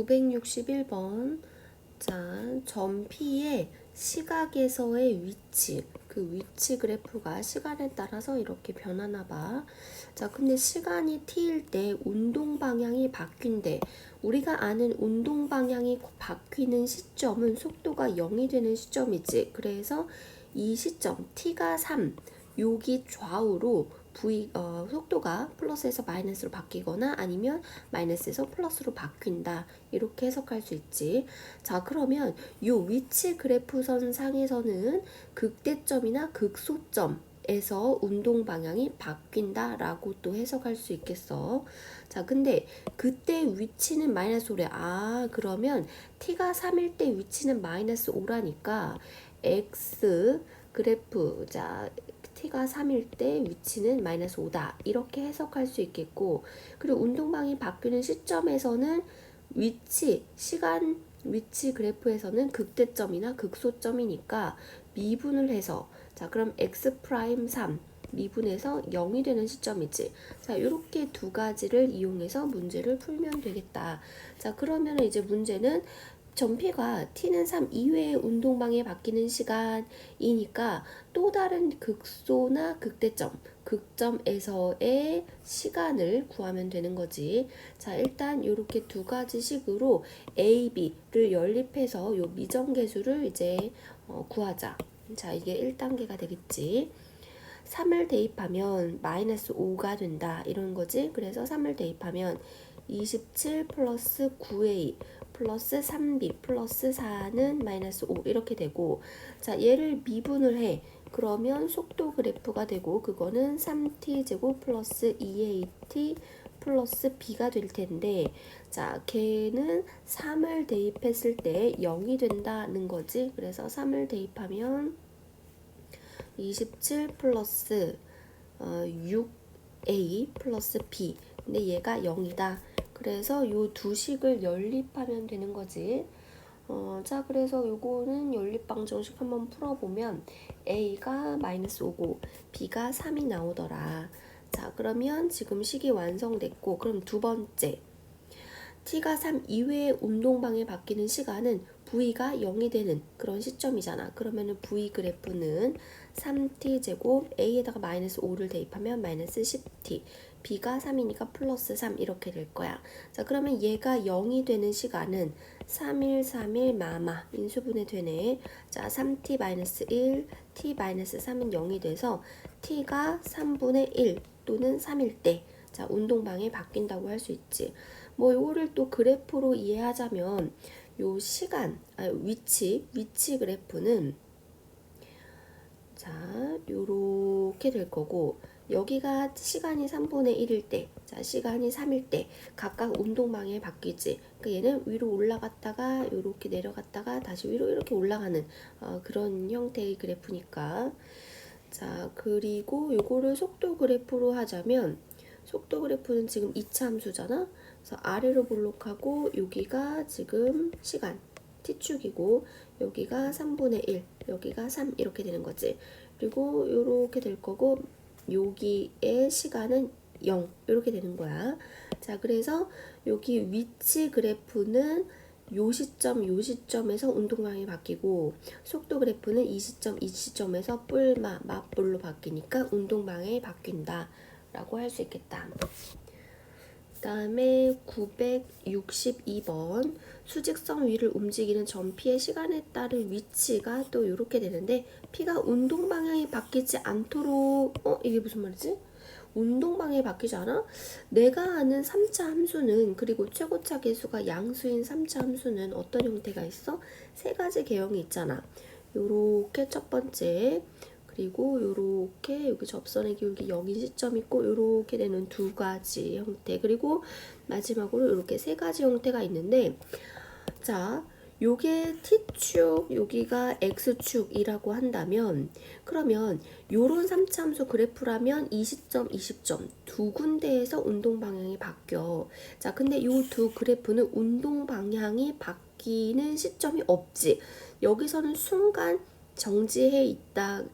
961번. 자, 점 P의 시각에서의 위치, 그 위치 그래프가 시간에 따라서 이렇게 변하나 봐. 자, 근데 시간이 t일 때 운동 방향이 바뀐대. 우리가 아는 운동 방향이 바뀌는 시점은 속도가 0이 되는 시점이지. 그래서 이 시점 t가 3, 여기 좌우로 속도가 플러스에서 마이너스로 바뀌거나 아니면 마이너스에서 플러스로 바뀐다. 이렇게 해석할 수 있지. 자, 그러면 이 위치 그래프선 상에서는 극대점이나 극소점에서 운동 방향이 바뀐다 라고 또 해석할 수 있겠어. 자, 근데 그때 위치는 마이너스 5래. 아, 그러면 t가 3일 때 위치는 마이너스 5라니까 x 그래프, 자, t가 3일 때 위치는 마이너스 5다. 이렇게 해석할 수 있겠고, 그리고 운동방이 바뀌는 시점에서는 위치 그래프에서는 극대점이나 극소점이니까 미분을 해서, 자, 그럼 x 프라임 3 미분해서 0이 되는 시점이지. 자, 이렇게 두 가지를 이용해서 문제를 풀면 되겠다. 자, 그러면 이제 문제는 점 P가 t는 3 이외의 운동방에 바뀌는 시간이니까 또 다른 극소나 극대점, 극점에서의 시간을 구하면 되는 거지. 자, 일단 이렇게 두 가지 식으로 A, B를 연립해서 요 미정계수를 이제 구하자. 자, 이게 1단계가 되겠지. 3을 대입하면 마이너스 5가 된다. 이런 거지. 그래서 3을 대입하면 27 플러스 9A 플러스 3B 플러스 4는 마이너스 5 이렇게 되고, 자, 얘를 미분을 해. 그러면 속도 그래프가 되고, 그거는 3t 제곱 플러스 2at 플러스 b가 될 텐데, 자, 걔는 3을 대입했을 때 0이 된다는 거지. 그래서 3을 대입하면 27 플러스 6a 플러스 b. 근데 얘가 0이다. 그래서 요 두 식을 연립하면 되는 거지. 자, 그래서 요거는 연립방정식 한번 풀어보면 a가 마이너스 5고 b가 3이 나오더라. 자, 그러면 지금 식이 완성됐고, 그럼 두 번째 t가 3 이외의 운동방에 바뀌는 시간은 v가 0이 되는 그런 시점이잖아. 그러면은 v 그래프는 3t 제곱 a에다가 마이너스 5를 대입하면 마이너스 10t, b가 3이니까 플러스 3 이렇게 될 거야. 자, 그러면 얘가 0이 되는 시간은 3일 3일 마마 인수분해 되네. 자, 3t 마이너스 1, t 마이너스 3은 0이 돼서 t가 3분의 1 또는 3일 때, 자, 운동방에 바뀐다고 할 수 있지. 뭐 요거를 또 그래프로 이해하자면 요 위치 그래프는, 자, 요렇게 될 거고, 여기가 시간이 3분의 1일 때, 자, 시간이 3일 때 각각 운동방에 바뀌지. 그러니까 얘는 위로 올라갔다가 요렇게 내려갔다가 다시 위로 이렇게 올라가는 그런 형태의 그래프니까. 자, 그리고 요거를 속도 그래프로 하자면, 속도 그래프는 지금 이차함수잖아. 그래서 아래로 볼록하고 여기가 지금 시간 t축이고 여기가 3분의 1, 여기가 3 이렇게 되는 거지. 그리고 이렇게 될 거고 여기의 시간은 0 이렇게 되는 거야. 자, 그래서 여기 위치 그래프는 요 시점에서 운동방향이 바뀌고, 속도 그래프는 이 시점에서 맞불로 바뀌니까 운동방향이 바뀐다 라고 할 수 있겠다. 그 다음에 962번 수직선 위를 움직이는 점 P의 시간에 따른 위치가 또 이렇게 되는데, P가 운동 방향이 바뀌지 않도록, 이게 무슨 말이지? 운동 방향이 바뀌지 않아? 내가 아는 3차 함수는, 그리고 최고차 계수가 양수인 3차 함수는 어떤 형태가 있어? 세 가지 개형이 있잖아. 요렇게 첫 번째, 그리고 요렇게 여기 접선의 기울기 0인 시점 있고 요렇게 되는 두 가지 형태, 그리고 마지막으로 요렇게 세 가지 형태가 있는데, 자, 요게 t축, 여기가 x축이라고 한다면, 그러면 요런 3차 함수 그래프라면 이 시점, 이 시점 두 군데에서 운동 방향이 바뀌어. 자, 근데 요 두 그래프는 운동 방향이 바뀌는 시점이 없지. 여기서는 순간 정지해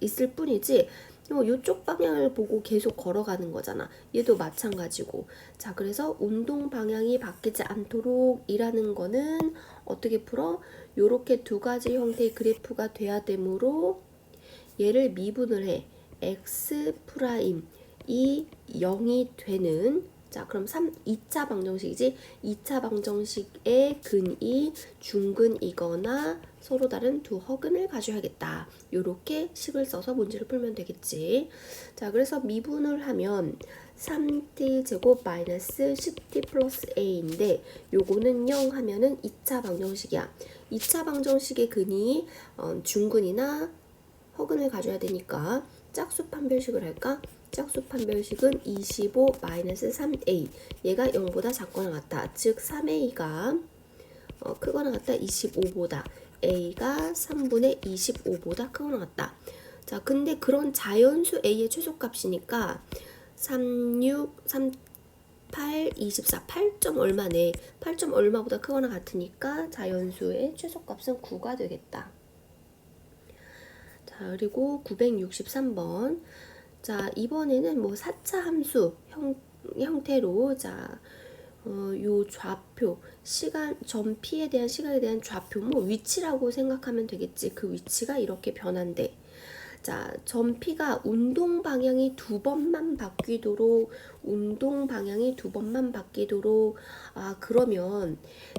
있을 뿐이지 이쪽 방향을 보고 계속 걸어가는 거잖아. 얘도 마찬가지고. 자, 그래서 운동 방향이 바뀌지 않도록 이라는 거는 어떻게 풀어? 요렇게 두 가지 형태의 그래프가 돼야 되므로 얘를 미분을 해. x 프라임이 0이 되는, 자 그럼 2차 방정식이지. 2차 방정식의 근이 중근이거나 서로 다른 두 허근을 가져야겠다. 요렇게 식을 써서 문제를 풀면 되겠지. 자, 그래서 미분을 하면 3t 제곱 마이너스 10t 플러스 a인데 요거는 0 하면은 2차 방정식이야. 2차 방정식의 근이 중근이나 허근을 가져야 되니까 짝수 판별식을 할까? 짝수 판별식은 25 마이너스 3a, 얘가 0보다 작거나 같다. 즉 3a가 크거나 같다. 25보다. a가 3분의 25보다 크거나 같다. 자, 근데 그런 자연수 a의 최소값이니까 36, 38, 24, 8점 얼마네. 8점 얼마보다 크거나 같으니까 자연수의 최소값은 9가 되겠다. 자, 그리고 963번. 자, 이번에는 뭐 4차 함수 형태로, 자, 요 좌표, 시간, 점 P에 대한 시각에 대한 좌표, 뭐 위치라고 생각하면 되겠지. 그 위치가 이렇게 변한대. 자, 점 P가 운동 방향이 두 번만 바뀌도록, 그러면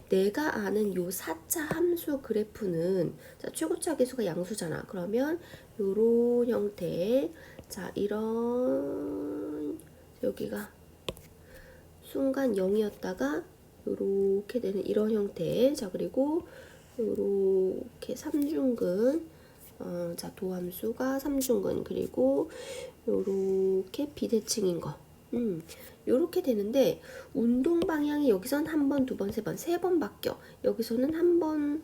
내가 아는 요 4차 함수 그래프는, 자, 최고차 계수가 양수잖아. 그러면 요런 형태, 자, 이런, 여기가 순간 0이었다가 요렇게 되는 이런 형태. 자, 그리고 요렇게 삼중근, 자, 도함수가 삼중근, 그리고 요렇게 비대칭인 거. 요렇게 되는데 운동 방향이 여기선 한 번, 두 번, 세 번, 세 번 바뀌어. 여기서는 한 번만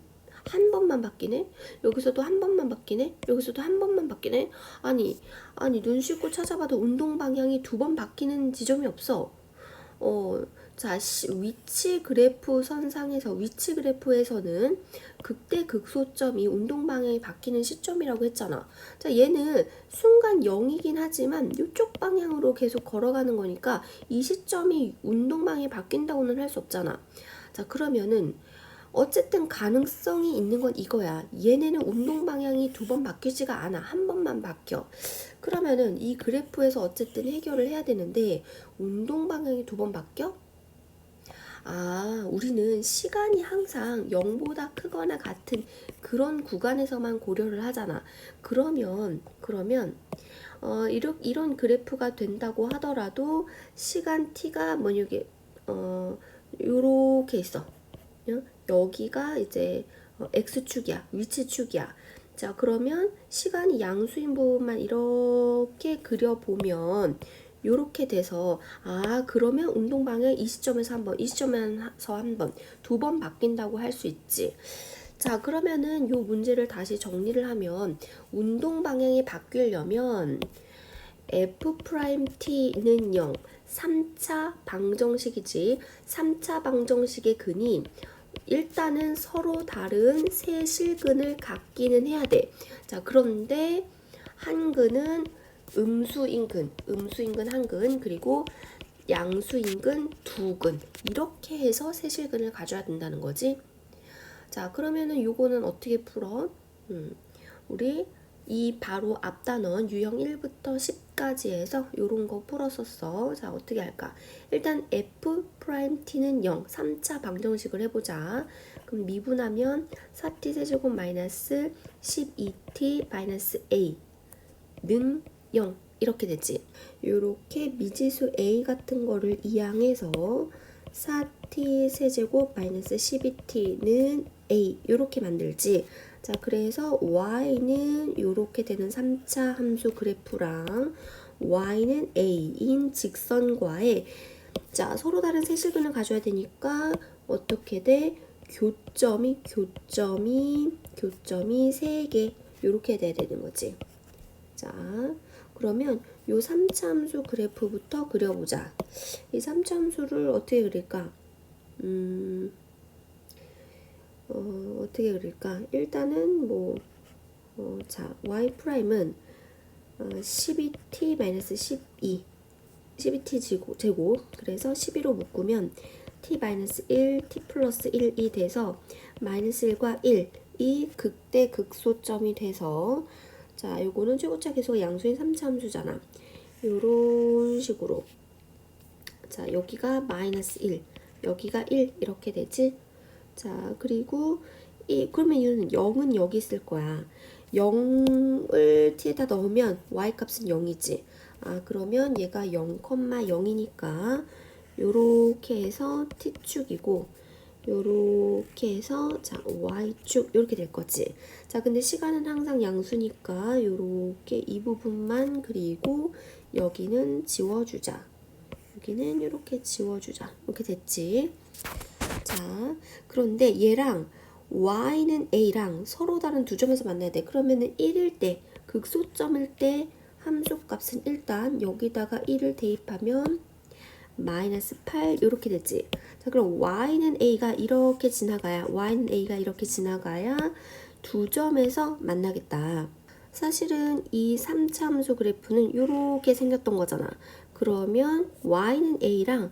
바뀌네. 여기서도 한 번만 바뀌네. 여기서도 한 번만 바뀌네. 아니 눈 씻고 찾아봐도 운동 방향이 두 번 바뀌는 지점이 없어. 자, 위치 그래프에서는 극대 극소점이 운동 방향이 바뀌는 시점이라고 했잖아. 자, 얘는 순간 0이긴 하지만 이쪽 방향으로 계속 걸어가는 거니까 이 시점이 운동 방향이 바뀐다고는 할 수 없잖아. 자, 그러면은 어쨌든 가능성이 있는 건 이거야. 얘네는 운동 방향이 두 번 바뀌지가 않아. 한 번만 바뀌어. 그러면은 이 그래프에서 어쨌든 해결을 해야 되는데 운동 방향이 두 번 바뀌어? 우리는 시간이 항상 0보다 크거나 같은 그런 구간에서만 고려를 하잖아. 그러면 이런 그래프가 된다고 하더라도 시간 t가 뭐냐게 요렇게 있어. 여기가 이제 x축이야. 위치축이야. 자, 그러면 시간이 양수인 부분만 이렇게 그려보면 요렇게 돼서 그러면 운동 방향 이 시점에서 한 번, 이 시점에서 한 번, 두 번 바뀐다고 할 수 있지. 자, 그러면은 요 문제를 다시 정리를 하면 운동 방향이 바뀌려면 f't는 0, 3차 방정식이지. 3차 방정식의 근이 일단은 서로 다른 세 실근을 갖기는 해야 돼. 자, 그런데 한 근은 음수인근 한 근, 그리고 양수인근 두 근, 이렇게 해서 세 실근을 가져야 된다는 거지. 자, 그러면은 요거는 어떻게 풀어? 우리 이 바로 앞 단원 유형 1부터 10까지 해서 요런 거 풀었었어. 자, 어떻게 할까? 일단 f't는 0, 3차 방정식을 해보자. 그럼 미분하면 4t 세제곱 마이너스 12t 마이너스 a는 0 이렇게 되지. 요렇게 미지수 a 같은 거를 이항해서 4t 세제곱 마이너스 12t는 a 요렇게 만들지. 자, 그래서 y는 요렇게 되는 3차 함수 그래프랑 y는 a인 직선과의, 자, 서로 다른 세 실근을 가져야 되니까 어떻게 돼? 교점이 3개 요렇게 돼야 되는 거지. 자, 그러면 요 3차 함수 그래프부터 그려보자. 이 3차 함수를 어떻게 그릴까? 어떻게 그릴까? 일단은 자, y 프라임은 12t-12 12t 제곱 그래서 12로 묶으면 t-1 t 플러스 1이 돼서 마이너스 1과 1이 극대 극소점이 돼서 자 요거는 최고차 계속 양수의 3차 함수잖아. 요런 식으로 자 여기가 마이너스 1 여기가 1 이렇게 되지. 자 그리고 그러면 이는 0은 여기 있을 거야. 0을 t에다 넣으면 y 값은 0이지. 그러면 얘가 0,0이니까 요렇게 해서 t축이고 요렇게 해서 자 y축 요렇게 될 거지. 자 근데 시간은 항상 양수니까 요렇게 이 부분만 그리고 여기는 지워주자. 여기는 이렇게 지워주자. 이렇게 됐지. 자 그런데 얘랑 y는 a랑 서로 다른 두 점에서 만나야 돼. 그러면은 1일 때 극소점일 때 함수값은 일단 여기다가 1을 대입하면 마이너스 8 이렇게 되지. 자 그럼 y는 a가 이렇게 지나가야 두 점에서 만나겠다. 사실은 이 3차 함수 그래프는 이렇게 생겼던 거잖아. 그러면 y는 a랑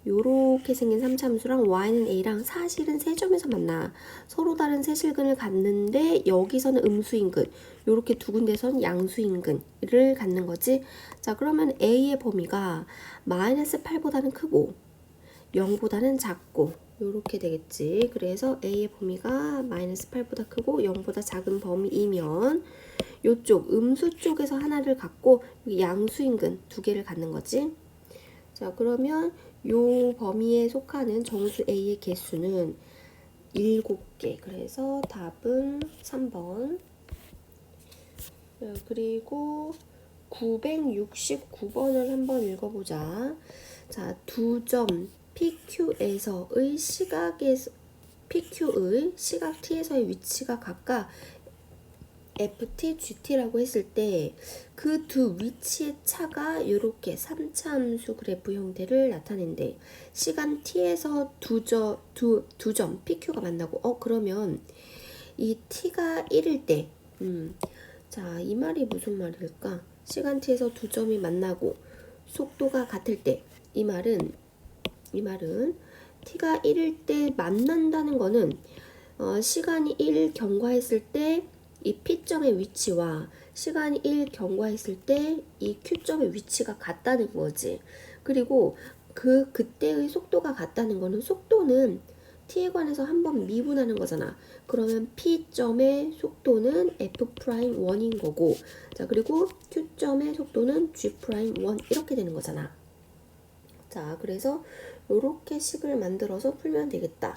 요렇게 생긴 3차 함수랑 y는 a랑 사실은 세 점에서 만나. 서로 다른 세실근을 갖는데 여기서는 음수인근, 요렇게 두 군데선 양수인근을 갖는 거지. 자 그러면 a의 범위가 마이너스 8보다는 크고 0보다는 작고 요렇게 되겠지. 그래서 a의 범위가 마이너스 8보다 크고 0보다 작은 범위이면 요쪽 음수 쪽에서 하나를 갖고 양수인근 두 개를 갖는 거지. 자 그러면 요 범위에 속하는 정수 A의 개수는 7개. 그래서 답은 3번. 그리고 969번을 한번 읽어보자. 자, 두 점 PQ에서의 PQ의 시각 T에서의 위치가 각각 FT, GT라고 했을 때 그 두 위치의 차가 이렇게 3차 함수 그래프 형태를 나타낸대. 시간 T에서 두 점 PQ가 만나고 그러면 이 T가 1일 때 자, 이 말이 무슨 말일까? 시간 T에서 두 점이 만나고 속도가 같을 때 이 말은 T가 1일 때 만난다는 거는 시간이 1 경과했을 때 이 P점의 위치와 시간이 1 경과했을 때 이 Q점의 위치가 같다는 거지. 그리고 그때의 속도가 같다는 거는 속도는 T에 관해서 한번 미분하는 거잖아. 그러면 P점의 속도는 F'1인 거고 자 그리고 Q점의 속도는 G'1 이렇게 되는 거잖아. 자 그래서 요렇게 식을 만들어서 풀면 되겠다.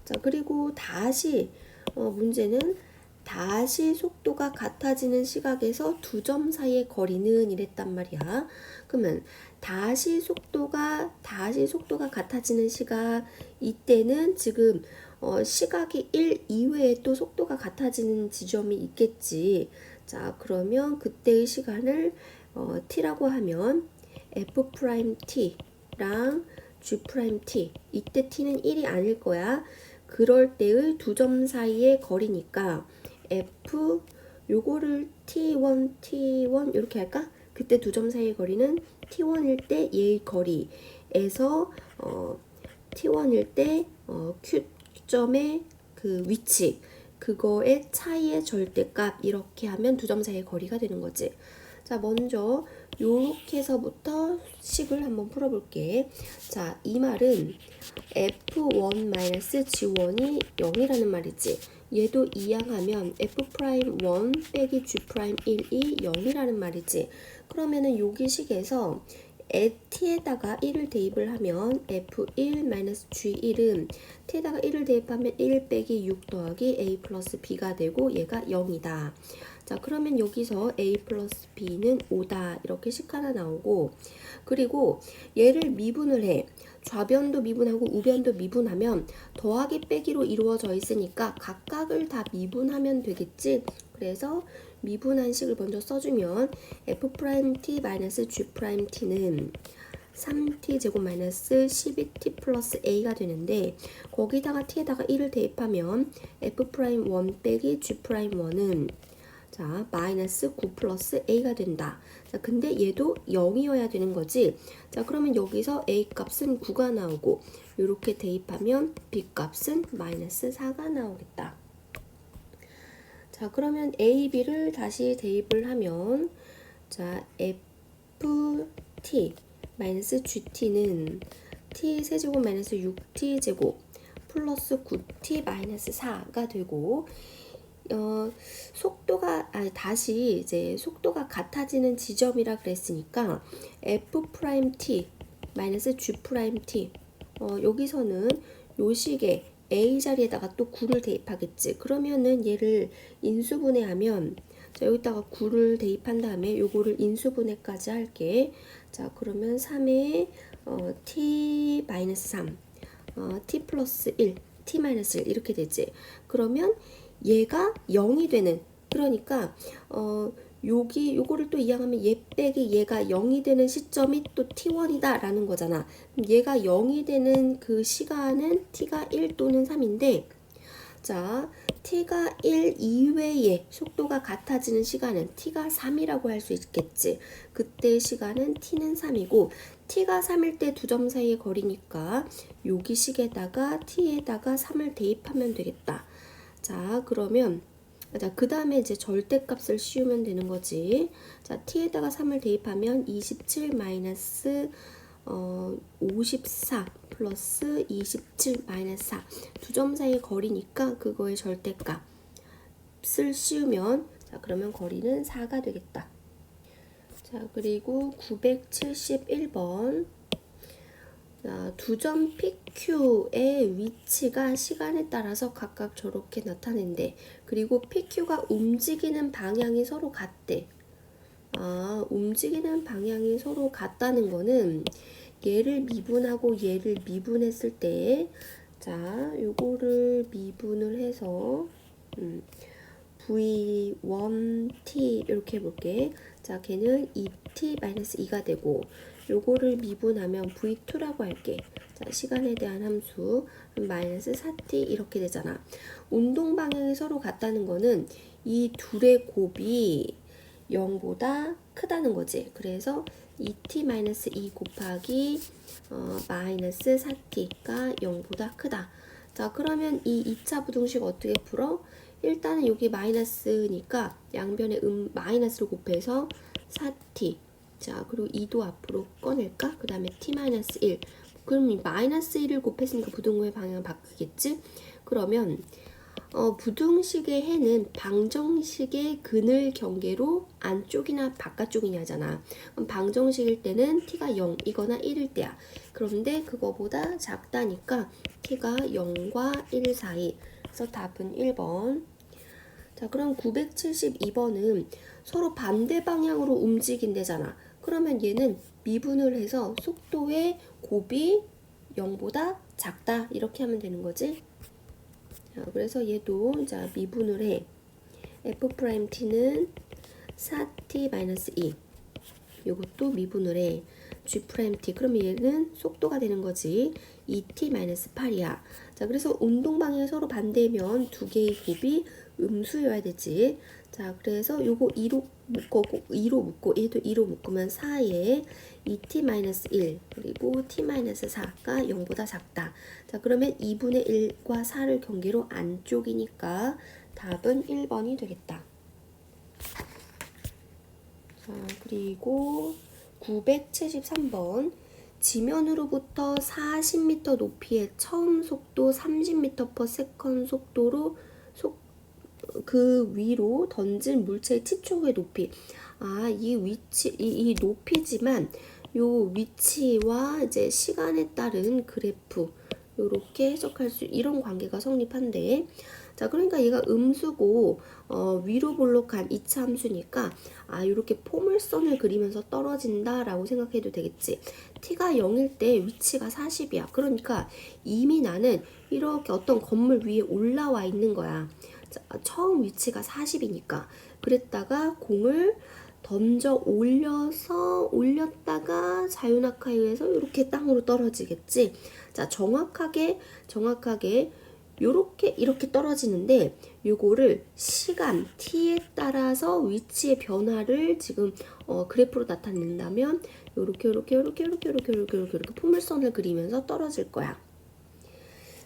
자 그리고 다시 문제는 다시 속도가 같아지는 시각에서 두 점 사이의 거리는 이랬단 말이야. 그러면 다시 속도가 같아지는 시각 이때는 지금 시각이 1 이외에 또 속도가 같아지는 지점이 있겠지. 자 그러면 그때의 시간을 t라고 하면 f't랑 g't 이때 t는 1이 아닐 거야. 그럴 때의 두 점 사이의 거리니까 f 요거를 t1 이렇게 할까? 그때 두 점 사이의 거리는 t1일 때 얘의 거리에서 t1일 때 q점의 그 위치 그거의 차이의 절대값 이렇게 하면 두 점 사이의 거리가 되는 거지. 자 먼저 요렇게 해서부터 식을 한번 풀어볼게. 자 이 말은 f1-g1이 0이라는 말이지. 얘도 이항하면 f'1 빼기 g'1이 0이라는 말이지. 그러면은 여기 식에서 t에다가 1을 대입을 하면 f1-g1은 t에다가 1을 대입하면 1 빼기 6 더하기 a 플러스 b가 되고 얘가 0이다. 자 그러면 여기서 a 플러스 b는 5다 이렇게 식 하나 나오고 그리고 얘를 미분을 해. 좌변도 미분하고 우변도 미분하면 더하기 빼기로 이루어져 있으니까 각각을 다 미분하면 되겠지. 그래서 미분한 식을 먼저 써주면 f't-g't는 3t 제곱 마이너스 12t 플러스 a가 되는데 거기다가 t에다가 1을 대입하면 f'1 빼기 g'1은 자, 마이너스 9 플러스 a가 된다. 자, 근데 얘도 0이어야 되는 거지. 자, 그러면 여기서 a 값은 9가 나오고 이렇게 대입하면 b 값은 마이너스 4가 나오겠다. 자, 그러면 a, b를 다시 대입을 하면 자, ft 마이너스 gt는 t 세제곱 마이너스 6t 제곱 플러스 9t 마이너스 4가 되고 다시 이제 속도가 같아지는 지점이라 그랬으니까 f 프라임 t 마이너스 g 프라임 t 여기서는 요 식에 a 자리에다가 또 9를 대입하겠지. 그러면은 얘를 인수분해하면 자, 여기다가 9를 대입한 다음에 요거를 인수분해까지 할게. 자, 그러면 3에 t 마이너스 3 t 플러스 1 t 마이너스 1 이렇게 되지. 그러면 얘가 0이 되는, 그러니까 요거를 또 이항하면 얘 빼기 얘가 0이 되는 시점이 또 t1이다 라는 거잖아. 얘가 0이 되는 그 시간은 t가 1 또는 3인데 자, t가 1 이외에 속도가 같아지는 시간은 t가 3이라고 할 수 있겠지. 그때 시간은 t는 3이고 t가 3일 때 두 점 사이의 거리니까 여기 식에다가 t에다가 3을 대입하면 되겠다. 자, 그러면 자, 그 다음에 이제 절대값을 씌우면 되는 거지. 자, t에다가 3을 대입하면 27 마이너스 54 플러스 27 마이너스 4 두 점 사이의 거리니까 그거의 절대값을 씌우면 자, 그러면 거리는 4가 되겠다. 자, 그리고 971번 두 점 PQ의 위치가 시간에 따라서 각각 저렇게 나타낸대. 그리고 PQ가 움직이는 방향이 서로 같대. 움직이는 방향이 서로 같다는 거는 얘를 미분하고 얘를 미분했을 때 자, 요거를 미분을 해서 V1T 이렇게 해볼게. 자, 걔는 2T-2가 되고 요거를 미분하면 V2라고 할게. 자, 시간에 대한 함수 마이너스 4T 이렇게 되잖아. 운동 방향이 서로 같다는 거는 이 둘의 곱이 0보다 크다는 거지. 그래서 2T-2 곱하기 마이너스 4T가 0보다 크다. 자, 그러면 이 2차 부등식 어떻게 풀어? 일단은 여기 마이너스니까 양변에 마이너스를 곱해서 4t. 자, 그리고 2도 앞으로 꺼낼까? 그 다음에 t-1. 그럼 이 마이너스 1을 곱했으니까 부등호의 방향을 바꾸겠지? 그러면 부등식의 해는 방정식의 근을 경계로 안쪽이나 바깥쪽이냐 하잖아. 그럼 방정식일 때는 t가 0이거나 1일 때야. 그런데 그거보다 작다니까 t가 0과 1 사이. 그래서 답은 1번. 자, 그럼 972번은 서로 반대 방향으로 움직인대잖아. 그러면 얘는 미분을 해서 속도의 곱이 0보다 작다 이렇게 하면 되는 거지. 자, 그래서 얘도 자 미분을 해. f't는 4t-2 요것도 미분을 해. g't 그러면 얘는 속도가 되는 거지. 2t-8이야. 자, 그래서 운동 방향이 서로 반대면 두 개의 곱이 음수여야 되지. 자, 그래서 요거 2로 묶고 얘도 2로 묶으면 4에 2t-1 그리고 t-4가 0보다 작다. 자, 그러면 2분의 1과 4를 경계로 안쪽이니까 답은 1번이 되겠다. 자, 그리고 973번 지면으로부터 40m 높이의 처음 속도 30m/s 속도로 그 위로 던진 물체의 t촉의 높이. 이 높이지만 요 위치와 이제 시간에 따른 그래프 요렇게 해석할 수 이런 관계가 성립한대. 자, 그러니까 얘가 음수고 위로 볼록한 2차 함수니까 요렇게 포물선을 그리면서 떨어진다 라고 생각해도 되겠지. t가 0일 때 위치가 40이야. 그러니까 이미 나는 이렇게 어떤 건물 위에 올라와 있는 거야. 자, 처음 위치가 40이니까 그랬다가 공을 던져 올렸다가 자유낙하에 의해서 이렇게 땅으로 떨어지겠지. 자, 정확하게 요렇게 이렇게 떨어지는데 요거를 시간 t에 따라서 위치의 변화를 지금 그래프로 나타낸다면 요렇게 포물선을 그리면서 떨어질 거야.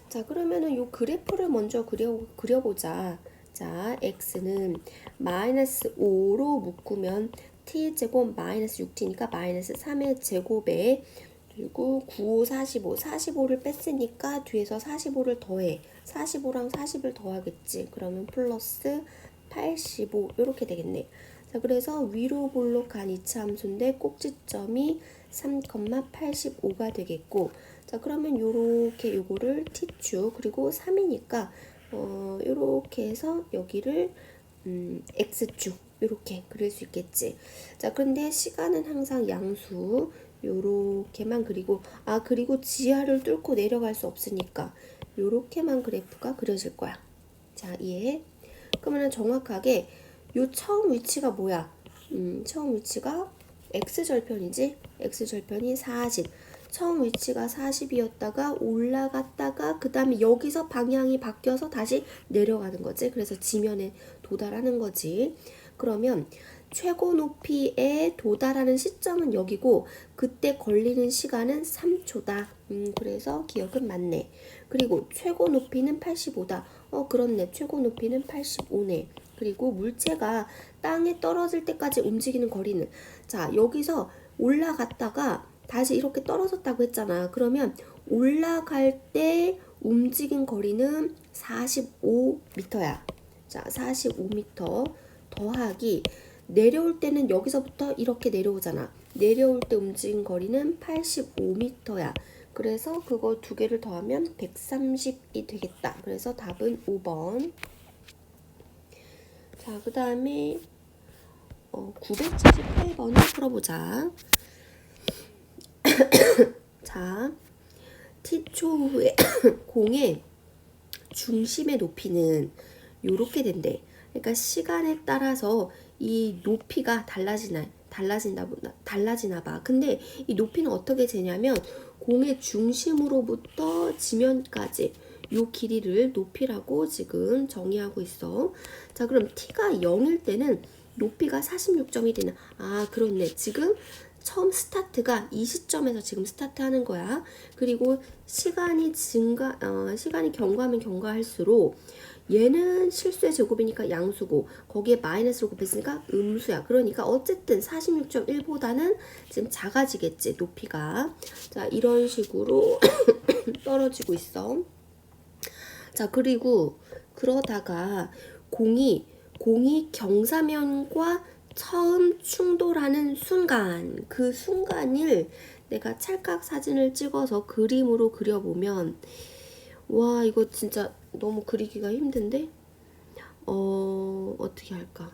자, 그러면은 요 그래프를 먼저 그려보자. 자, x는 마이너스 5로 묶으면 t제곱 마이너스 6t니까 마이너스 3의 제곱에 그리고 9, 5, 45, 45를 뺐으니까 뒤에서 45를 더해. 45랑 40을 더하겠지. 그러면 플러스 85 이렇게 되겠네. 자, 그래서 위로 볼록한 이차함수인데 꼭지점이 3,85가 되겠고, 자, 그러면 요렇게 요거를 t축 그리고 3이니까 요렇게 해서 여기를 x축 요렇게 그릴 수 있겠지. 자, 그런데 시간은 항상 양수 요렇게만 그리고 그리고 지하를 뚫고 내려갈 수 없으니까 요렇게만 그래프가 그려질 거야. 자, 이해해? 그러면 정확하게 요 처음 위치가 뭐야? 처음 위치가 x절편이지? x절편이 40. 처음 위치가 40이었다가 올라갔다가 그 다음에 여기서 방향이 바뀌어서 다시 내려가는 거지. 그래서 지면에 도달하는 거지. 그러면 최고 높이에 도달하는 시점은 여기고 그때 걸리는 시간은 3초다. 그래서 기억은 맞네. 그리고 최고 높이는 85다. 그렇네. 최고 높이는 85네. 그리고 물체가 땅에 떨어질 때까지 움직이는 거리는 자, 여기서 올라갔다가 다시 이렇게 떨어졌다고 했잖아. 그러면 올라갈 때 움직인 거리는 45m야. 자, 45m 더하기 내려올 때는 여기서부터 이렇게 내려오잖아. 내려올 때 움직인 거리는 85m야. 그래서 그거 두 개를 더하면 130이 되겠다. 그래서 답은 5번. 자, 그 다음에 978번을 풀어보자. 자, t초 후에 공의 중심의 높이는 요렇게 된대. 그러니까 시간에 따라서 이 높이가 달라지나 봐. 근데 이 높이는 어떻게 재냐면 공의 중심으로부터 지면까지 요 길이를 높이라고 지금 정의하고 있어. 자, 그럼 t가 0일 때는 높이가 46.1이나 그렇네. 지금 처음 스타트가 이 시점에서 지금 스타트하는 거야. 그리고 시간이 경과하면 경과할수록 얘는 실수의 제곱이니까 양수고 거기에 마이너스로 곱했으니까 음수야. 그러니까 어쨌든 46.1보다는 지금 작아지겠지, 높이가. 자, 이런 식으로 떨어지고 있어. 자, 그리고 그러다가 공이 경사면과 처음 충돌하는 순간, 그 순간을 내가 찰칵 사진을 찍어서 그림으로 그려보면 와, 이거 진짜 너무 그리기가 힘든데? 어떻게 할까?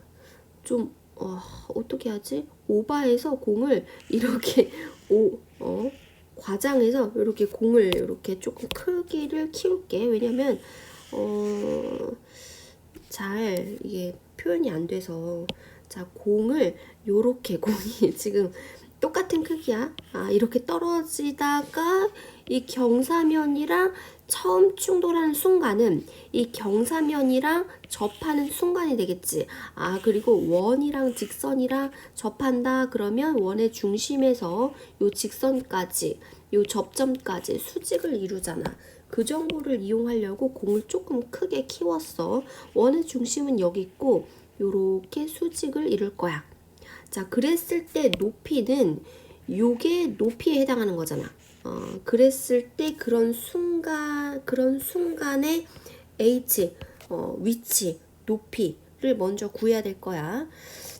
좀 어떻게 하지? 오바해서 공을 이렇게 과장해서 이렇게 공을 이렇게 조금 크기를 키울게. 왜냐면 잘 이게 표현이 안 돼서. 자, 공을 요렇게 공이 지금 똑같은 크기야. 이렇게 떨어지다가 이 경사면이랑 처음 충돌하는 순간은 이 경사면이랑 접하는 순간이 되겠지. 그리고 원이랑 직선이랑 접한다 그러면 원의 중심에서 요 직선까지, 요 접점까지 수직을 이루잖아. 그 정보를 이용하려고 공을 조금 크게 키웠어. 원의 중심은 여기 있고 요렇게 수직을 이룰 거야. 자, 그랬을 때 높이는 요게 높이에 해당하는 거잖아. 그랬을 때 그런 순간의 h, 위치, 높이를 먼저 구해야 될 거야.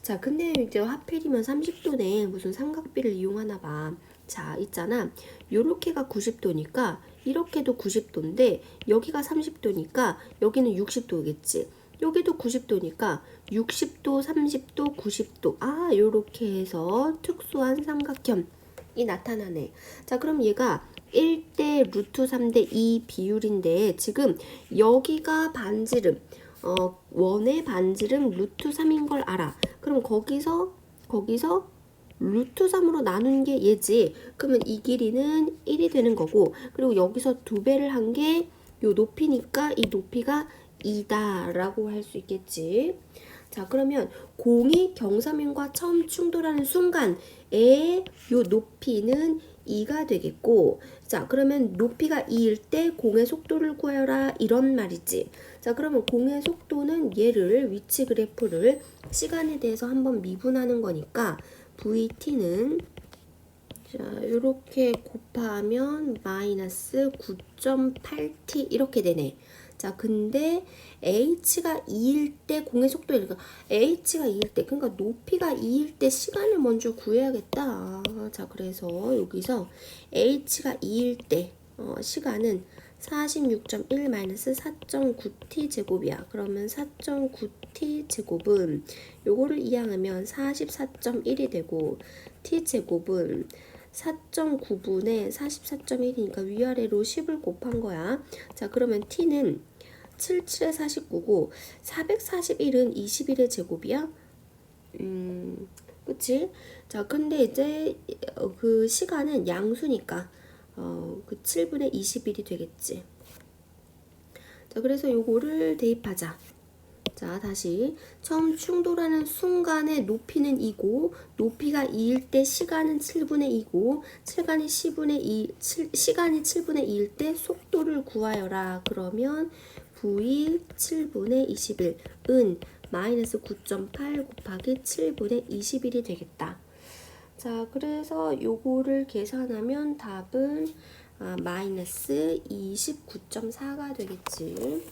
자, 근데 이제 하필이면 30도네. 무슨 삼각비를 이용하나 봐. 자, 있잖아. 요렇게가 90도니까 이렇게도 90도인데 여기가 30도니까 여기는 60도겠지. 여기도 90도니까 60도, 30도, 90도. 요렇게 해서 특수한 삼각형이 나타나네. 자, 그럼 얘가 1대 루트 3대 2 비율인데 지금 여기가 반지름, 원의 반지름 루트 3인 걸 알아. 그럼 거기서 루트 3으로 나눈 게 얘지. 그러면 이 길이는 1이 되는 거고, 그리고 여기서 2배를 한 게 요 높이니까 이 높이가 2다 라고 할 수 있겠지. 자, 그러면 공이 경사면과 처음 충돌하는 순간에 요 높이는 2가 되겠고, 자, 그러면 높이가 2일 때 공의 속도를 구하여라 이런 말이지. 자, 그러면 공의 속도는 얘를 위치 그래프를 시간에 대해서 한번 미분하는 거니까 VT는 자, 요렇게 곱하면 마이너스 9.8t 이렇게 되네. 자, 근데 h가 2일 때 공의 속도 그러니까 h가 2일 때 그러니까 높이가 2일 때 시간을 먼저 구해야겠다. 자, 그래서 여기서 h가 2일 때 시간은 46.1 마이너스 4.9t 제곱이야. 그러면 4.9t 제곱은 요거를 이항하면 44.1이 되고 t 제곱은 4.9분의 44.1이니까 위아래로 10을 곱한 거야. 자, 그러면 t는 77에 49고 441은 21의 제곱이야. 그치? 자, 근데 이제 그 시간은 양수니까 그 7분의 21이 되겠지. 자, 그래서 요거를 대입하자. 자, 다시 처음 충돌하는 순간의 높이는 2고 높이가 2일 때 시간은 7분의 2고 시간이 7분의 2일 때 속도를 구하여라. 그러면 V 7분의 21은 마이너스 9.8 곱하기 7분의 21이 되겠다. 자, 그래서 요거를 계산하면 답은 마이너스 29.4가 되겠지.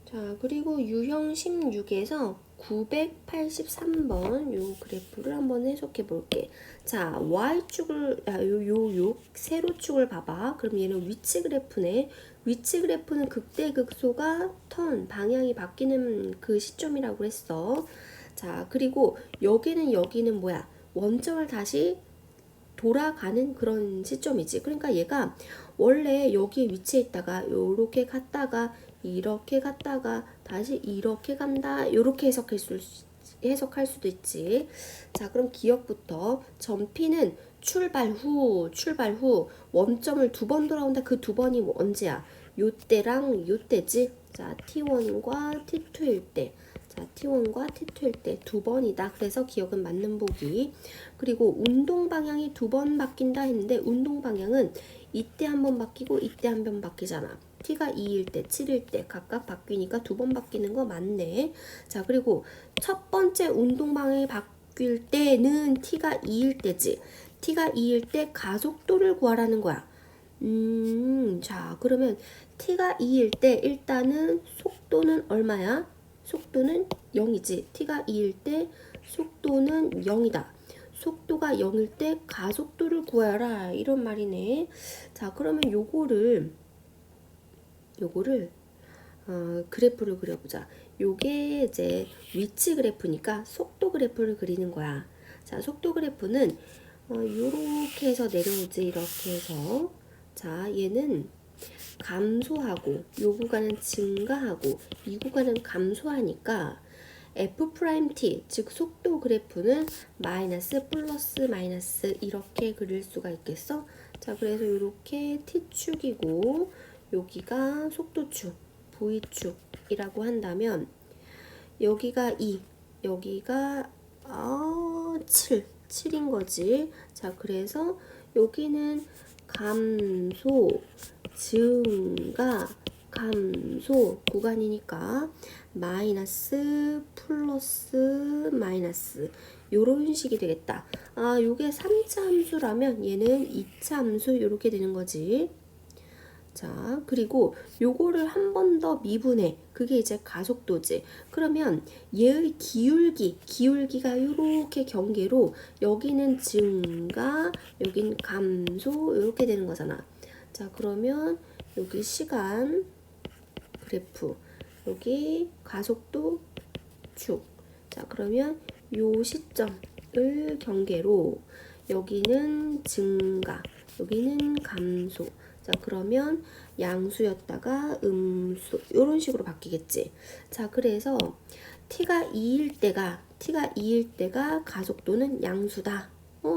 자, 그리고 유형 16에서 983번 요 그래프를 한번 해석해 볼게. 자, y축을 요 세로축을 봐봐. 그럼 얘는 위치 그래프네. 위치 그래프는 극대극소가 턴 방향이 바뀌는 그 시점이라고 했어. 자, 그리고 여기는 뭐야? 원점을 다시 돌아가는 그런 시점이지. 그러니까 얘가 원래 여기에 위치해 있다가 요렇게 갔다가 이렇게 갔다가 다시 이렇게 간다. 요렇게 해석할 수도 있지. 자, 그럼 기억부터 점 P는 출발 후 원점을 두 번 돌아온다. 그 두 번이 뭐 언제야? 요때랑 요때지. 자, T1과 T2일 때. 자, T1과 T2일 때 두 번이다. 그래서 기억은 맞는 보기. 그리고 운동 방향이 두 번 바뀐다 했는데 운동 방향은 이때 한 번 바뀌고 이때 한 번 바뀌잖아. T가 2일 때, 7일 때 각각 바뀌니까 두 번 바뀌는 거 맞네. 자, 그리고 첫 번째 운동 방향이 바뀔 때는 T가 2일 때지. T가 2일 때 가속도를 구하라는 거야. 자, 그러면 T가 2일 때 일단은 속도는 얼마야? 속도는 0이지. T가 2일 때 속도는 0이다. 속도가 0일 때 가속도를 구하라. 이런 말이네. 자, 그러면 요거를 그래프를 그려보자. 요게 이제 위치 그래프니까 속도 그래프를 그리는 거야. 자, 속도 그래프는 요렇게 해서 내려오지. 이렇게 해서. 자, 얘는 감소하고 요 구간은 증가하고 이 구간은 감소하니까 F'T 즉 속도 그래프는 마이너스 플러스 마이너스 이렇게 그릴 수가 있겠어? 자, 그래서 이렇게 T축이고 여기가 속도축 V축이라고 한다면 여기가 2 여기가 7인 거지. 자, 그래서 여기는 감소, 증가, 감소 구간이니까 마이너스, 플러스, 마이너스 요런 식이 되겠다. 요게 3차 함수라면 얘는 2차 함수 이렇게 되는 거지. 자, 그리고 요거를 한 번 더 미분해. 그게 이제 가속도지. 그러면 얘의 기울기가 요렇게 경계로 여기는 증가, 여긴 감소 이렇게 되는 거잖아. 자, 그러면 여기 시간 그래프, 여기 가속도 축. 자, 그러면 요 시점을 경계로 여기는 증가, 여기는 감소. 자, 그러면 양수였다가 음수 이런 식으로 바뀌겠지. 자, 그래서 T가 2일 때가 가속도는 양수다.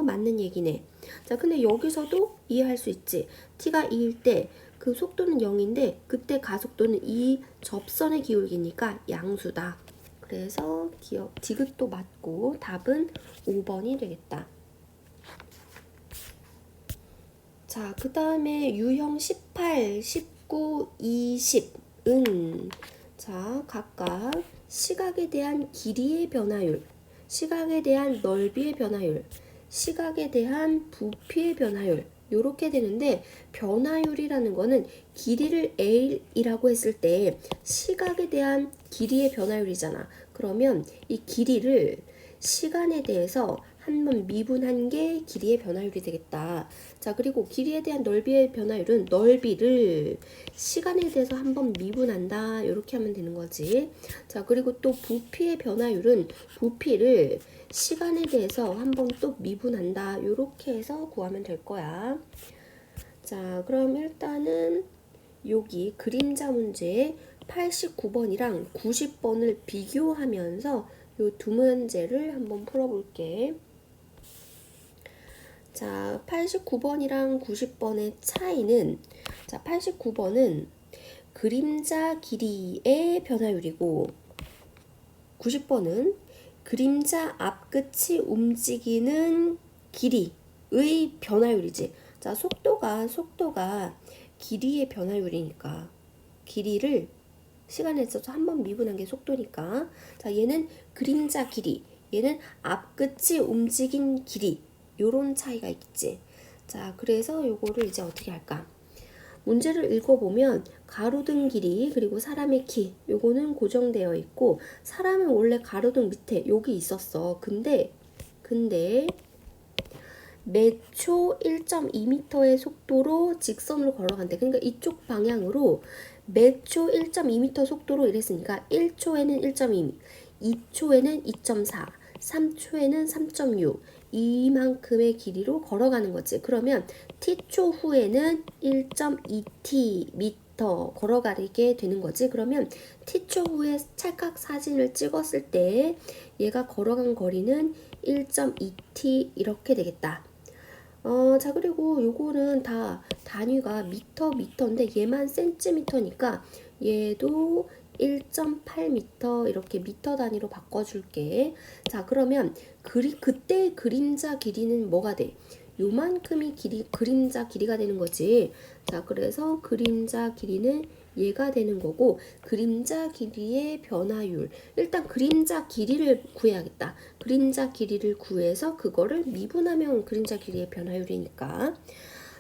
맞는 얘기네. 자, 근데 여기서도 이해할 수 있지. t가 2일 때 그 속도는 0인데 그때 가속도는 이 접선의 기울기니까 양수다. 그래서 디귿도 맞고 답은 5번이 되겠다. 자, 그 다음에 유형 18, 19, 20은 자, 각각 시각에 대한 길이의 변화율, 시각에 대한 넓이의 변화율, 시각에 대한 부피의 변화율 요렇게 되는데 변화율이라는 거는 길이를 L이라고 했을 때 시각에 대한 길이의 변화율이잖아. 그러면 이 길이를 시간에 대해서 한번 미분한 게 길이의 변화율이 되겠다. 자, 그리고 길이에 대한 넓이의 변화율은 넓이를 시간에 대해서 한번 미분한다. 이렇게 하면 되는 거지. 자, 그리고 또 부피의 변화율은 부피를 시간에 대해서 한번 또 미분한다. 이렇게 해서 구하면 될 거야. 자, 그럼 일단은 여기 그림자 문제 89번이랑 90번을 비교하면서 요 두 문제를 한번 풀어볼게. 자, 89번이랑 90번의 차이는 자, 89번은 그림자 길이의 변화율이고 90번은 그림자 앞끝이 움직이는 길이의 변화율이지. 자, 속도가 길이의 변화율이니까 길이를 시간에 있어서 한번 미분한 게 속도니까 자, 얘는 그림자 길이, 얘는 앞끝이 움직인 길이 요런 차이가 있겠지. 자, 그래서 요거를 이제 어떻게 할까? 문제를 읽어보면 가로등 길이 그리고 사람의 키 요거는 고정되어 있고 사람은 원래 가로등 밑에 여기 있었어. 근데 매초 1.2m의 속도로 직선으로 걸어간대. 그러니까 이쪽 방향으로 매초 1.2m 속도로 이랬으니까 1초에는 1.2, 2초에는 2.4, 3초에는 3.6 이만큼의 길이로 걸어가는 거지. 그러면 t초 후에는 1.2t 미터 걸어가게 되는 거지. 그러면 t초 후에 찰칵 사진을 찍었을 때 얘가 걸어간 거리는 1.2t 이렇게 되겠다. 자, 그리고 요거는 다 단위가 미터인데 얘만 센티미터니까 얘도 1.8m 이렇게 미터 단위로 바꿔줄게. 자, 그러면 그때 그림자 길이는 뭐가 돼? 요만큼이 그림자 길이가 되는 거지. 자, 그래서 그림자 길이는 얘가 되는 거고 그림자 길이의 변화율 일단 그림자 길이를 구해야겠다. 그림자 길이를 구해서 그거를 미분하면 그림자 길이의 변화율이니까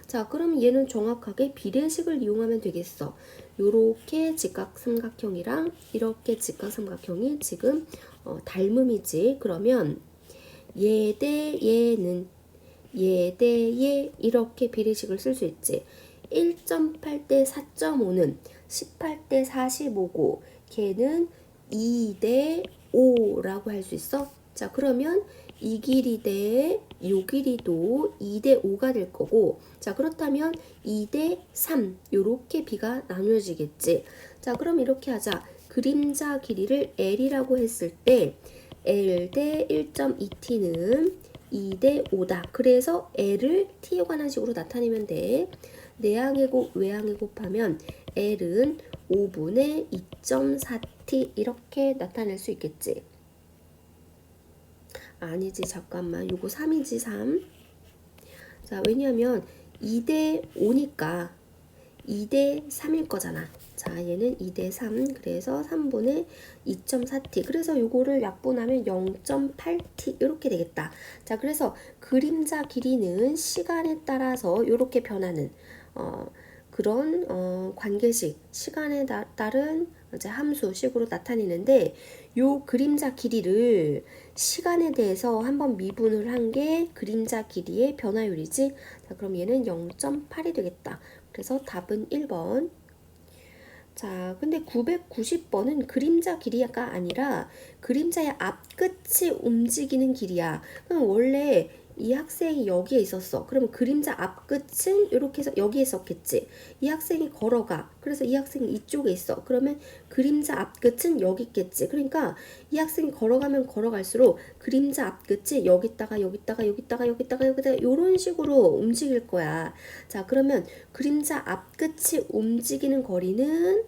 자, 그럼 얘는 정확하게 비례식을 이용하면 되겠어. 요렇게 직각삼각형이랑 이렇게 직각삼각형이 지금 닮음이지. 그러면 얘 대 얘는 얘 대 얘 이렇게 비례식을 쓸 수 있지. 1.8 대 4.5는 18 대 45고 걔는 2 대 5라고 할 수 있어. 자, 그러면 이 길이 대 요 길이도 2 대 5가 될 거고 자, 그렇다면 2 대 3 요렇게 비가 나누어지겠지. 자, 그럼 이렇게 하자. 그림자 길이를 L이라고 했을 때 L 대 1.2t는 2 대 5다. 그래서 L을 T에 관한 식으로 나타내면 돼. 내항의 곱 외항의 곱하면 L은 5분의 2.4t 이렇게 나타낼 수 있겠지. 아니지, 잠깐만. 요거 3이지, 3. 자, 왜냐하면 2 대 5니까 2 대 3일 거잖아. 자, 얘는 2 대 3. 그래서 3분의 2.4t. 그래서 요거를 약분하면 0.8t 이렇게 되겠다. 자, 그래서 그림자 길이는 시간에 따라서 이렇게 변하는 그런 관계식, 시간에 따른 이제 함수식으로 나타내는데 요 그림자 길이를 시간에 대해서 한번 미분을 한 게 그림자 길이의 변화율이지. 자, 그럼 얘는 0.8이 되겠다. 그래서 답은 1번. 자, 근데 990번은 그림자 길이가 아니라 그림자의 앞끝이 움직이는 길이야. 그럼 원래 이 학생이 여기에 있었어. 그러면 그림자 앞끝은 이렇게 해서 여기에 있었겠지. 이 학생이 걸어가. 그래서 이 학생이 이쪽에 있어. 그러면 그림자 앞끝은 여기 있겠지. 그러니까 이 학생이 걸어가면 걸어갈수록 그림자 앞끝이 여기다가 여기다가 여기다가 여기다가 여기다가 이런 식으로 움직일 거야. 자, 그러면 그림자 앞끝이 움직이는 거리는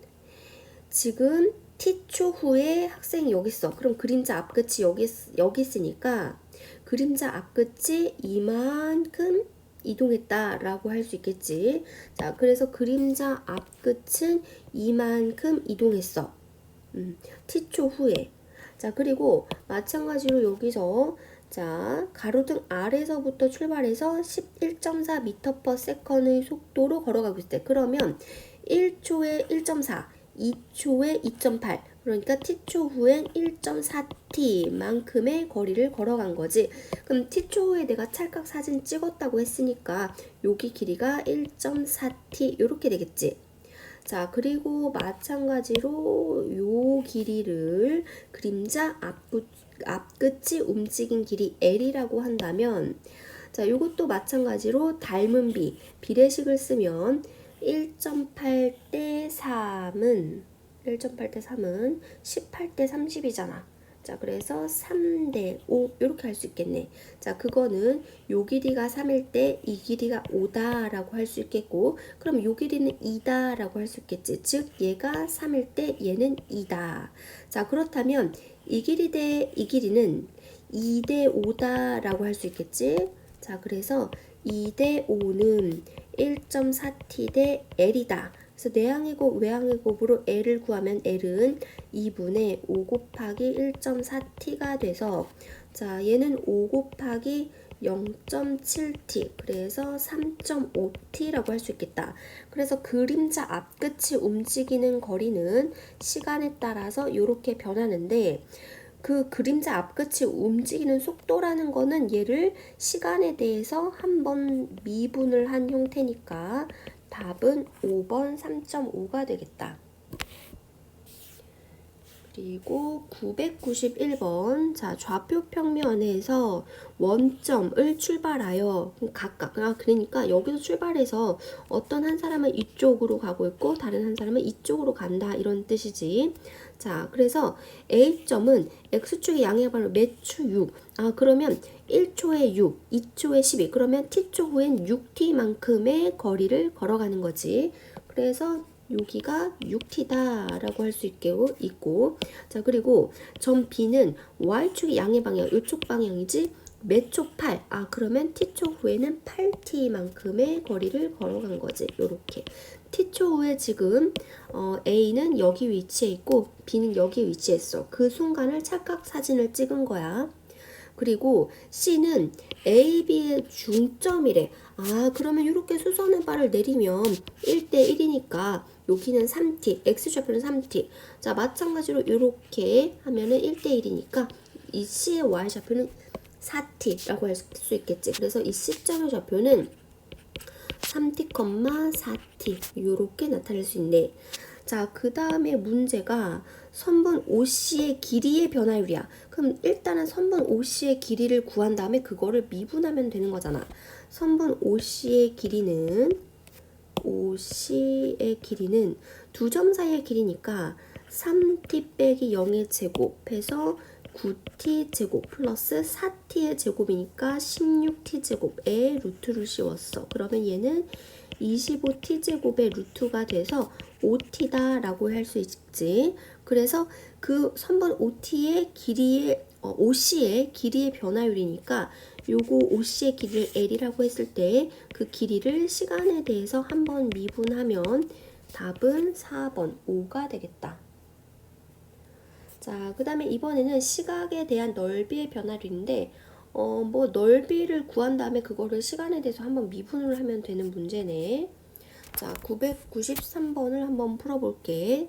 지금 t초 후에 학생이 여기 있어. 그럼 그림자 앞끝이 여기 있으니까 그림자 앞끝이 이만큼 이동했다라고 할 수 있겠지. 자, 그래서 그림자 앞끝은 이만큼 이동했어. t초 후에. 자, 그리고 마찬가지로 여기서 자, 가로등 아래서부터 출발해서 11.4m/s의 속도로 걸어가고 있을 때 그러면 1초에 1.4, 2초에 2.8 그러니까 t초 후엔 1.4t만큼의 거리를 걸어간 거지. 그럼 t초 후에 내가 찰칵 사진 찍었다고 했으니까 여기 길이가 1.4t 이렇게 되겠지. 자, 그리고 마찬가지로 요 길이를 그림자 앞끝이 움직인 길이 L이라고 한다면 자, 요것도 마찬가지로 닮은 비례식을 쓰면 1.8대 3은 18대 30이잖아. 자, 그래서 3대 5 이렇게 할 수 있겠네. 자, 그거는 요 길이가 3일 때 이 길이가 5다 라고 할 수 있겠고 그럼 요 길이는 2다 라고 할 수 있겠지. 즉 얘가 3일 때 얘는 2다. 자, 그렇다면 이 길이는 2대 5다 라고 할 수 있겠지. 자, 그래서 2대 5는 1.4t 대 L이다. 그래서 내항의 곱, 외항의 곱으로 L을 구하면 L은 2분의 5 곱하기 1.4t가 돼서 자, 얘는 5 곱하기 0.7t 그래서 3.5t라고 할 수 있겠다. 그래서 그림자 앞끝이 움직이는 거리는 시간에 따라서 이렇게 변하는데 그 그림자 앞끝이 움직이는 속도라는 거는 얘를 시간에 대해서 한번 미분을 한 형태니까 답은 5번 3.5가 되겠다. 그리고 991번 자, 좌표 평면에서 원점을 출발하여 각각 그러니까 여기서 출발해서 어떤 한 사람은 이쪽으로 가고 있고 다른 한 사람은 이쪽으로 간다 이런 뜻이지. 자, 그래서 A점은 X축의 양의 반으로 매추 6. 그러면 1초에 6, 2초에 12. 그러면 T초 후엔 6T만큼의 거리를 걸어가는 거지. 그래서 여기가 6T다 라고 할 수 있고 자, 그리고 점 B는 Y축의 양의 방향 이쪽 방향이지 매초 8 그러면 T초 후에는 8T만큼의 거리를 걸어간 거지. 요렇게 T초 후에 지금 A는 여기 위치해 있고 B는 여기 위치했어. 그 순간을 찰칵 사진을 찍은 거야. 그리고 C는 A, B의 중점이래. 그러면 이렇게 수선의 발을 내리면 1대 1이니까 여기는 3t, x좌표는 3t. 자, 마찬가지로 이렇게 하면은 1대 1이니까 이 C의 y좌표는 4t라고 할 수 있겠지. 그래서 이 C점의 좌표는 3t, 4t 이렇게 나타낼 수 있네. 자, 그 다음에 문제가 선분 OC의 길이의 변화율이야. 그럼 일단은 선분 OC의 길이를 구한 다음에 그거를 미분하면 되는 거잖아. 선분 OC의 길이는 두 점 사이의 길이니까 3t 빼기 0의 제곱해서 9t 제곱 플러스 4t의 제곱이니까 16t 제곱에 루트를 씌웠어. 그러면 얘는 25t 제곱의 루트가 돼서 5t다 라고 할 수 있지. 그래서 그 선분 OC의 길이의 변화율이니까 요거 OC의 길이를 L이라고 했을 때 그 길이를 시간에 대해서 한번 미분하면 답은 4번 5가 되겠다. 자, 그 다음에 이번에는 시각에 대한 넓이의 변화율인데 뭐 넓이를 구한 다음에 그거를 시간에 대해서 한번 미분을 하면 되는 문제네. 자, 993번을 한번 풀어볼게.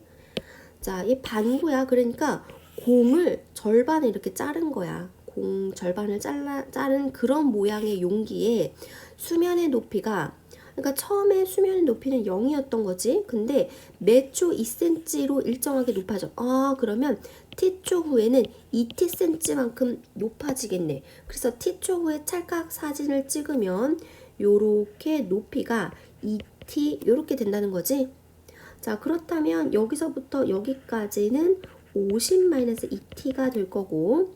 자, 이 반구야. 그러니까 공을 절반에 이렇게 자른 거야. 공 절반을 자른 그런 모양의 용기에 수면의 높이가 그러니까 처음에 수면의 높이는 0이었던 거지. 근데 매초 2cm로 일정하게 높아져. 그러면 t초 후에는 2tcm만큼 높아지겠네. 그래서 t초 후에 찰칵 사진을 찍으면 요렇게 높이가 2t 요렇게 된다는 거지. 자, 그렇다면 여기서부터 여기까지는 50-2t가 될 거고,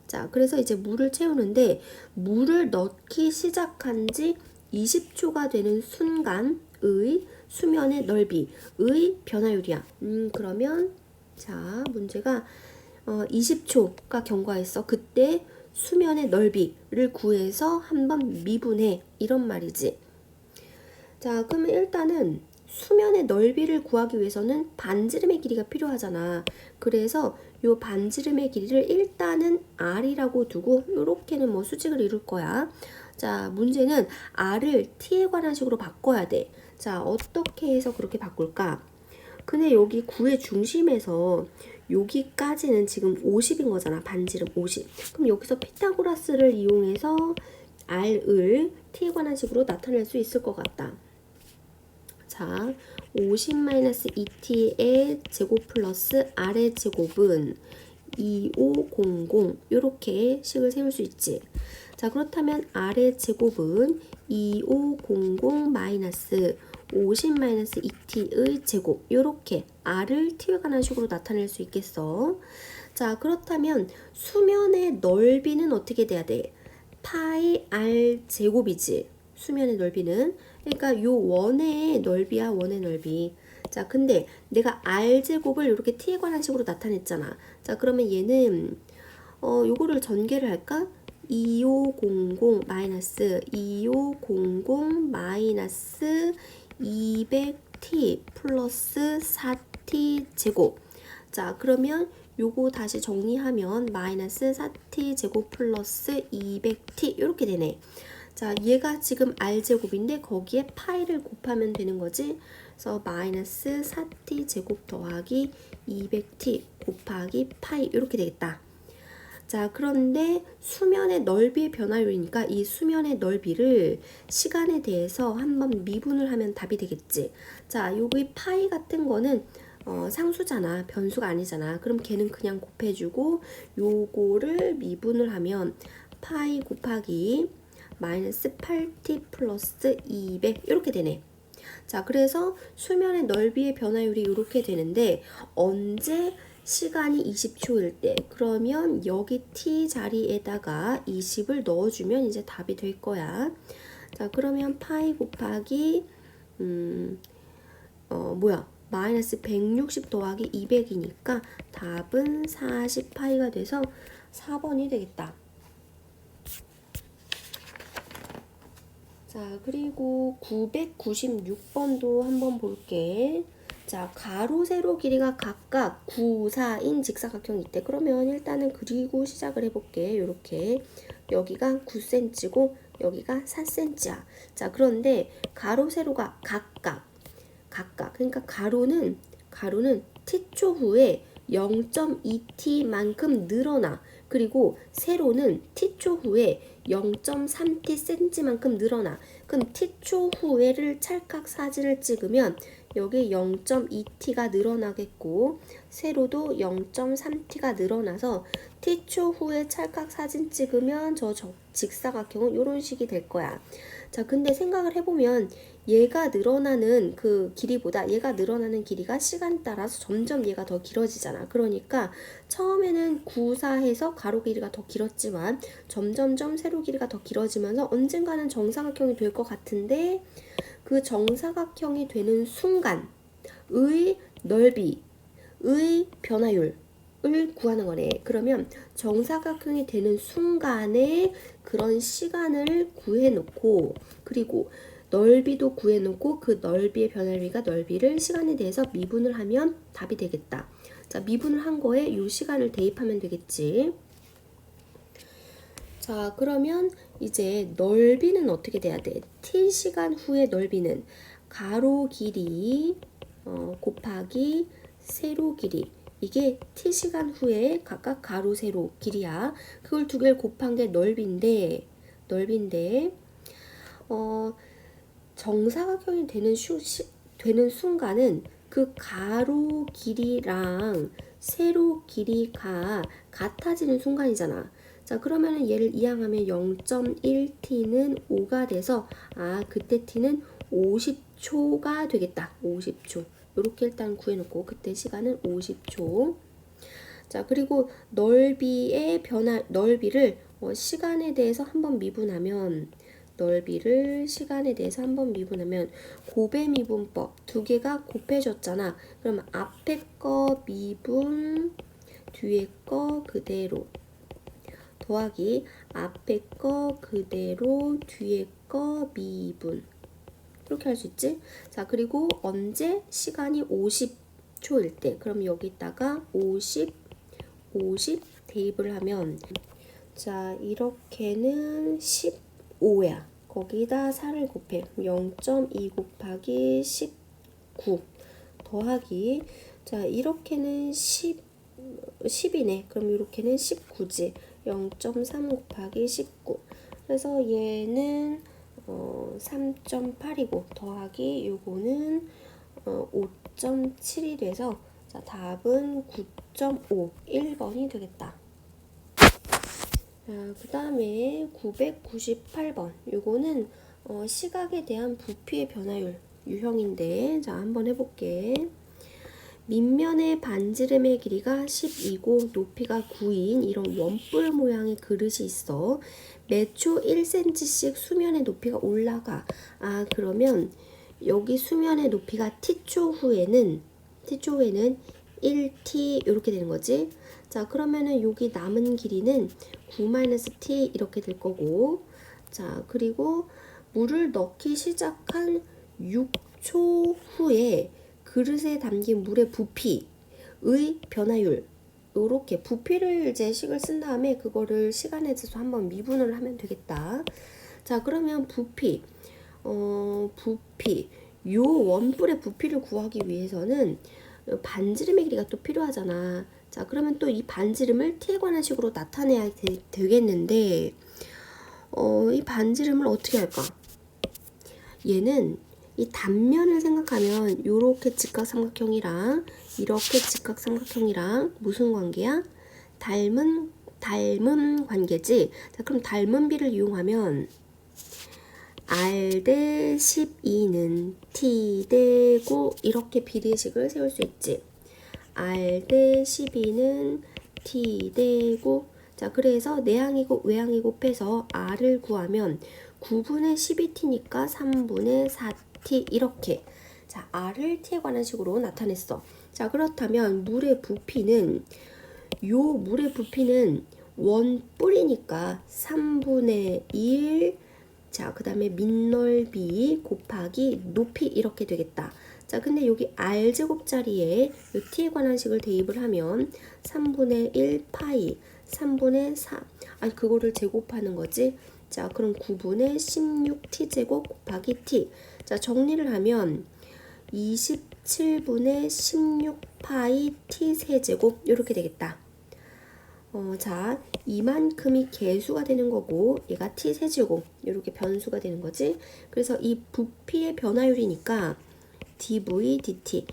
자, 그래서 이제 물을 채우는데 물을 넣기 시작한 지 20초가 되는 순간의 수면의 넓이의 변화율이야. 그러면 자, 문제가 20초가 경과했어. 그때 수면의 넓이를 구해서 한번 미분해. 이런 말이지. 자, 그러면 일단은 수면의 넓이를 구하기 위해서는 반지름의 길이가 필요하잖아. 그래서 요 반지름의 길이를 일단은 r이라고 두고 요렇게는 뭐 수직을 이룰 거야. 자, 문제는 r을 t에 관한 식으로 바꿔야 돼. 자, 어떻게 해서 그렇게 바꿀까? 근데 여기 구의 중심에서 여기까지는 지금 50인 거잖아. 반지름 50. 그럼 여기서 피타고라스를 이용해서 r을 t에 관한 식으로 나타낼 수 있을 것 같다. 자, 50-2t의 제곱 플러스 r의 제곱은 2500 이렇게 식을 세울 수 있지. 자, 그렇다면 r의 제곱은 2500 마이너스 50-2t의 제곱 이렇게 r을 t에 관한 식으로 나타낼 수 있겠어. 자, 그렇다면 수면의 넓이는 어떻게 돼야 돼? 파이 r 제곱이지. 수면의 넓이는. 그러니까 요 원의 넓이야, 원의 넓이. 자, 근데 내가 r제곱을 이렇게 t에 관한 식으로 나타냈잖아. 자, 그러면 얘는 요거를 전개를 할까? 2500 마이너스 2500 마이너스 200t 플러스 4t 제곱. 자, 그러면 요거 다시 정리하면 마이너스 4t 제곱 플러스 200t 이렇게 되네. 자, 얘가 지금 r제곱인데 거기에 파이를 곱하면 되는 거지. 그래서 마이너스 4t 제곱 더하기 200t 곱하기 파이 이렇게 되겠다. 자, 그런데 수면의 넓이의 변화율이니까 이 수면의 넓이를 시간에 대해서 한번 미분을 하면 답이 되겠지. 자, 여기 파이 같은 거는 상수잖아. 변수가 아니잖아. 그럼 걔는 그냥 곱해주고 요거를 미분을 하면 파이 곱하기 마이너스 8t 플러스 200 이렇게 되네. 자, 그래서 수면의 넓이의 변화율이 이렇게 되는데 언제 시간이 20초일 때 그러면 여기 t 자리에다가 20을 넣어주면 이제 답이 될 거야. 자, 그러면 파이 곱하기 마이너스 160 더하기 200이니까 답은 40파이가 돼서 4번이 되겠다. 자, 그리고 996번도 한번 볼게. 자, 가로, 세로 길이가 각각 9, 4인 직사각형이 있대. 그러면 일단은 그리고 시작을 해볼게. 요렇게. 여기가 9cm고 여기가 4cm야. 자, 그런데 가로, 세로가 각각. 그러니까 가로는 t초 후에 0.2t만큼 늘어나. 그리고 세로는 t초 후에 0.3tcm만큼 늘어나. 그럼 t초 후에를 찰칵 사진을 찍으면 여기 0.2t가 늘어나겠고 세로도 0.3t가 늘어나서 t초 후에 찰칵 사진 찍으면 저 직사각형은 이런 식이 될 거야. 자, 근데 생각을 해보면 얘가 늘어나는 그 길이보다 얘가 늘어나는 길이가 시간 따라서 점점 얘가 더 길어지잖아. 그러니까 처음에는 9, 4해서 가로 길이가 더 길었지만 점점점 세로 길이가 더 길어지면서 언젠가는 정사각형이 될 것 같은데 그 정사각형이 되는 순간의 넓이의 변화율을 구하는 거네. 그러면 정사각형이 되는 순간에 그런 시간을 구해놓고 그리고 넓이도 구해놓고 그 넓이의 변화율과 넓이를 시간에 대해서 미분을 하면 답이 되겠다. 자, 미분을 한 거에 이 시간을 대입하면 되겠지. 자, 그러면 이제 넓이는 어떻게 돼야 돼? t 시간 후의 넓이는 가로 길이 곱하기 세로 길이. 이게 t 시간 후에 각각 가로 세로 길이야. 그걸 두 개를 곱한 게 넓인데 정사각형이 되는 순간은 그 가로 길이랑 세로 길이가 같아지는 순간이잖아. 자, 그러면은 얘를 이항하면 0.1t는 5가 돼서 그때 t는 50초가 되겠다. 50초. 이렇게 일단 구해놓고 그때 시간은 50초. 자, 그리고 넓이의 변화, 넓이를 시간에 대해서 한번 미분하면 곱의 미분법 두 개가 곱해졌잖아. 그러면 앞에 거 미분, 뒤에 거 그대로 더하기 앞에 거 그대로 뒤에 거 미분. 이렇게 할 수 있지? 자, 그리고 언제? 시간이 50초일 때. 그럼 여기다가 50 대입을 하면 자, 이렇게는 15야. 거기다 4를 곱해. 0.2 곱하기 19 더하기 자, 이렇게는 10이네. 그럼 이렇게는 19지. 0.3 곱하기 19. 그래서 얘는 3.8이고 더하기 요거는 5.7이 돼서 자, 답은 9.5 1번이 되겠다. 그 다음에 998번 요거는 시각에 대한 부피의 변화율 유형인데 자, 한번 해볼게. 밑면의 반지름의 길이가 12고 높이가 9인 이런 원뿔 모양의 그릇이 있어. 매초 1cm씩 수면의 높이가 올라가. 그러면 여기 수면의 높이가 t초 후에는 1t 이렇게 되는 거지. 자, 그러면은 여기 남은 길이는 9-t 이렇게 될 거고. 자, 그리고 물을 넣기 시작한 6초 후에 그릇에 담긴 물의 부피의 변화율 요렇게 부피를 이제 식을 쓴 다음에 그거를 시간에 대해서 한번 미분을 하면 되겠다. 자, 그러면 부피 요 원뿔의 부피를 구하기 위해서는 반지름의 길이가 또 필요하잖아. 자, 그러면 또 이 반지름을 t에 관한 식으로 나타내야 되겠는데 이 반지름을 어떻게 할까? 얘는 이 단면을 생각하면 요렇게 직각삼각형이랑 이렇게 직각삼각형이랑 무슨 관계야? 닮은 관계지. 자, 그럼 닮은 비를 이용하면 r 대 12는 t 대 9 이렇게 비례식을 세울 수 있지. r 대 12는 t 대 9. 자, 그래서 내항이고 외항이고 빼서 r을 구하면 9분의 12t니까 3분의 4t 이렇게. 자, r을 t에 관한 식으로 나타냈어. 자, 그렇다면 물의 부피는 원뿔이니까 3분의 1 자, 그 다음에 밑넓이 곱하기 높이 이렇게 되겠다. 자, 근데 여기 r제곱 자리에 이 t에 관한 식을 대입을 하면 3분의 1 파이 3분의 4 그거를 제곱하는 거지. 자, 그럼 9분의 16t제곱 곱하기 t. 자, 정리를 하면 27분의 16파이 t세제곱 이렇게 되겠다. 자, 이만큼이 개수가 되는 거고 얘가 t세제곱 이렇게 변수가 되는 거지. 그래서 이 부피의 변화율이니까 dv dt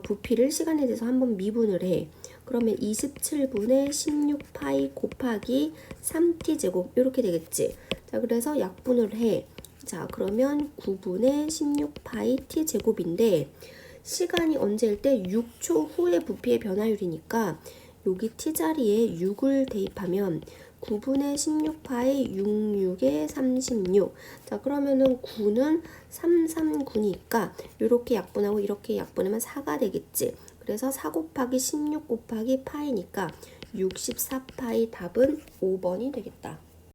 부피를 시간에 대해서 한번 미분을 해. 그러면 27분의 16파이 곱하기 3t제곱 이렇게 되겠지. 자, 그래서 약분을 해. 자, 그러면 9분의 16파이 t제곱인데 시간이 언제일 때 6초 후의 부피의 변화율이니까 여기 t자리에 6을 대입하면 9분의 16파이 66에 36. 자, 그러면은 9는 339니까 이렇게 약분하고 이렇게 약분하면 4가 되겠지. 그래서 4 곱하기 16 곱하기 파이니까 64파이 답은 5번이 되겠다.